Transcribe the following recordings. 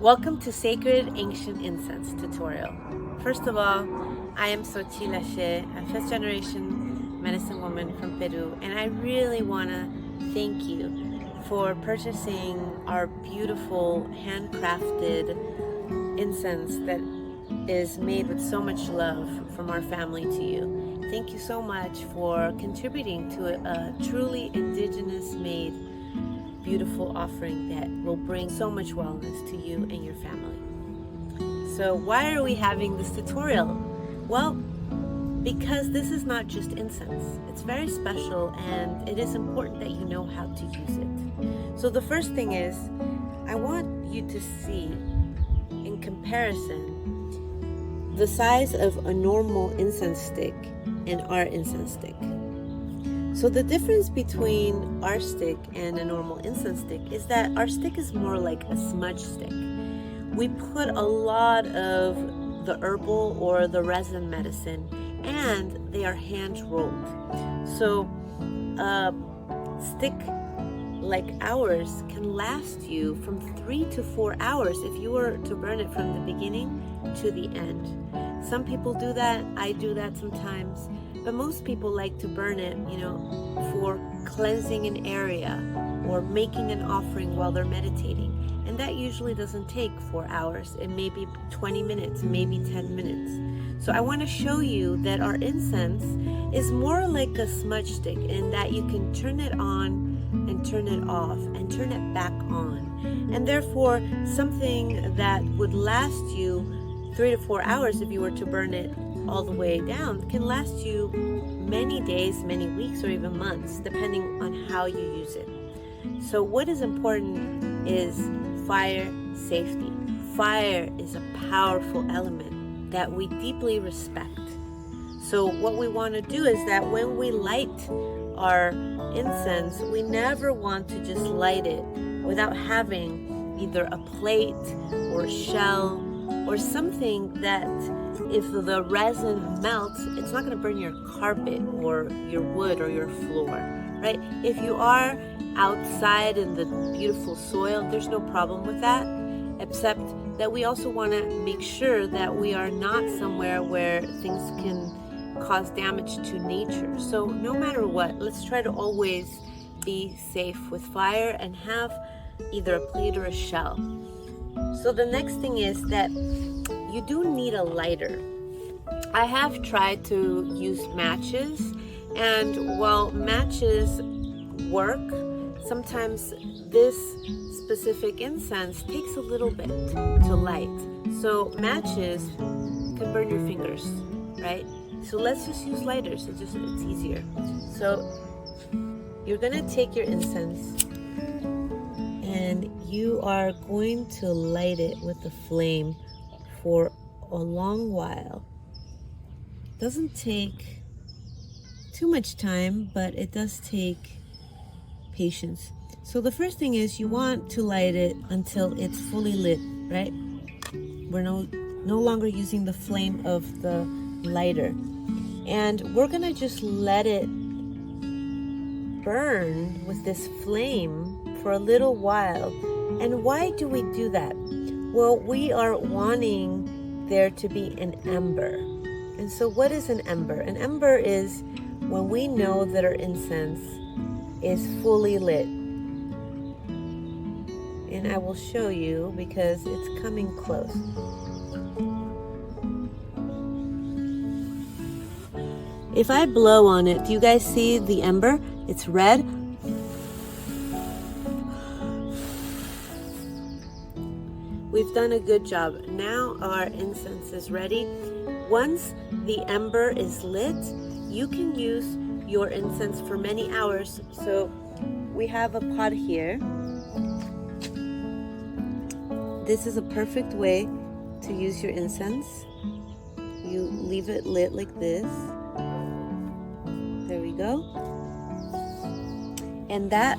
Welcome to Sacred Ancient Incense tutorial. First of all, I am Xochitl Ashe, a fifth generation medicine woman from Peru, and I really want to thank you for purchasing our beautiful handcrafted incense that is made with so much love from our family to you. Thank you so much for contributing to a truly indigenous made beautiful offering that will bring so much wellness to you and your family. So why are we having this tutorial? Well, because this is not just incense. It's very special and it is important that you know how to use it. So the first thing is, I want you to see in comparison the size of a normal incense stick and our incense stick. So the difference between our stick and a normal incense stick is that our stick is more like a smudge stick. We put a lot of the herbal or the resin medicine, and they are hand rolled. So a stick like ours can last you from 3 to 4 hours if you were to burn it from the beginning to the end. Some people do that, I do that sometimes. But most people like to burn it, for cleansing an area or making an offering while they're meditating. And that usually doesn't take 4 hours. It may be 20 minutes, maybe 10 minutes. So I want to show you that our incense is more like a smudge stick in that you can turn it on and turn it off and turn it back on. And therefore, something that would last you 3 to 4 hours if you were to burn it all the way down can last you many days, many weeks, or even months, depending on how you use it. So what is important is fire safety. Fire is a powerful element that we deeply respect. So what we want to do is that when we light our incense, we never want to just light it without having either a plate or a shell or something that if the resin melts, it's not going to burn your carpet or your wood or your floor, right? If you are outside in the beautiful soil, there's no problem with that, except that we also want to make sure that we are not somewhere where things can cause damage to nature. So no matter what, let's try to always be safe with fire and have either a plate or a shell. So the next thing is that you do need a lighter. I have tried to use matches, and while matches work, sometimes this specific incense takes a little bit to light. So matches can burn your fingers, right? So let's just use lighters. It's easier. So you're gonna take your incense and you are going to light it with the flame for a long while. Doesn't take too much time, but it does take patience. So the first thing is you want to light it until it's fully lit, right? We're no longer using the flame of the lighter. And we're gonna just let it burn with this flame for a little while. And why do we do that? Well, we are wanting there to be an ember. And so what is an ember? An ember is when we know that our incense is fully lit. And I will show you because it's coming close. If I blow on it, do you guys see the ember? It's red. We've done a good job. Now our incense is ready. Once the ember is lit, you can use your incense for many hours. So we have a pot here. This is a perfect way to use your incense. You leave it lit like this. There we go. And that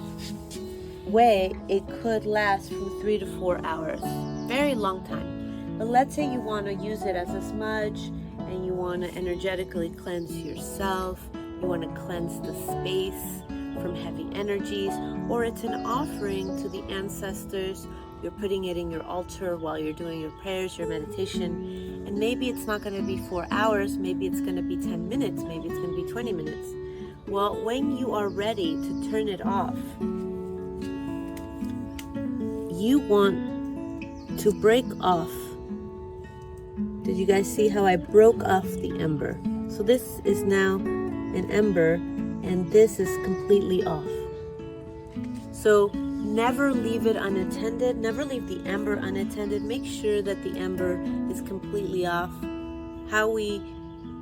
way it could last from 3 to 4 hours. Very long time. But let's say you want to use it as a smudge and you want to energetically cleanse yourself. You want to cleanse the space from heavy energies, or it's an offering to the ancestors you're putting it in your altar while you're doing your prayers, your meditation. And maybe it's not going to be 4 hours, maybe it's going to be 10 minutes, maybe it's going to be 20 minutes. Well, when you are ready to turn it off, you want to break off. Did you guys see how I broke off the ember? So this is now an ember, and this is completely off. So never leave it unattended. Never leave the ember unattended. Make sure that the ember is completely off. How we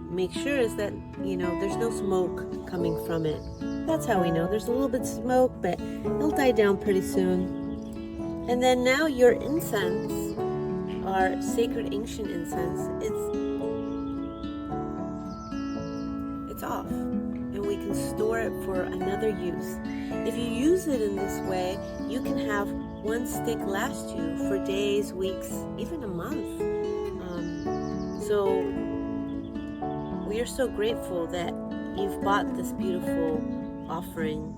make sure is that, there's no smoke coming from it. That's how we know. There's a little bit of smoke, but it'll die down pretty soon. And then now your incense, our Sacred Ancient Incense, it's off. And we can store it for another use. If you use it in this way, you can have one stick last you for days, weeks, even a month. So we are so grateful that you've bought this beautiful offering.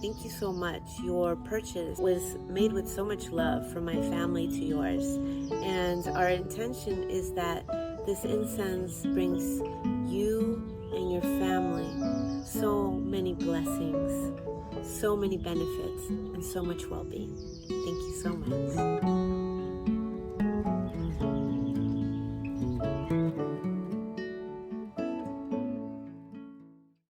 Thank you so much. Your purchase was made with so much love from my family to yours. And our intention is that this incense brings you and your family so many blessings, so many benefits, and so much well-being. Thank you so much.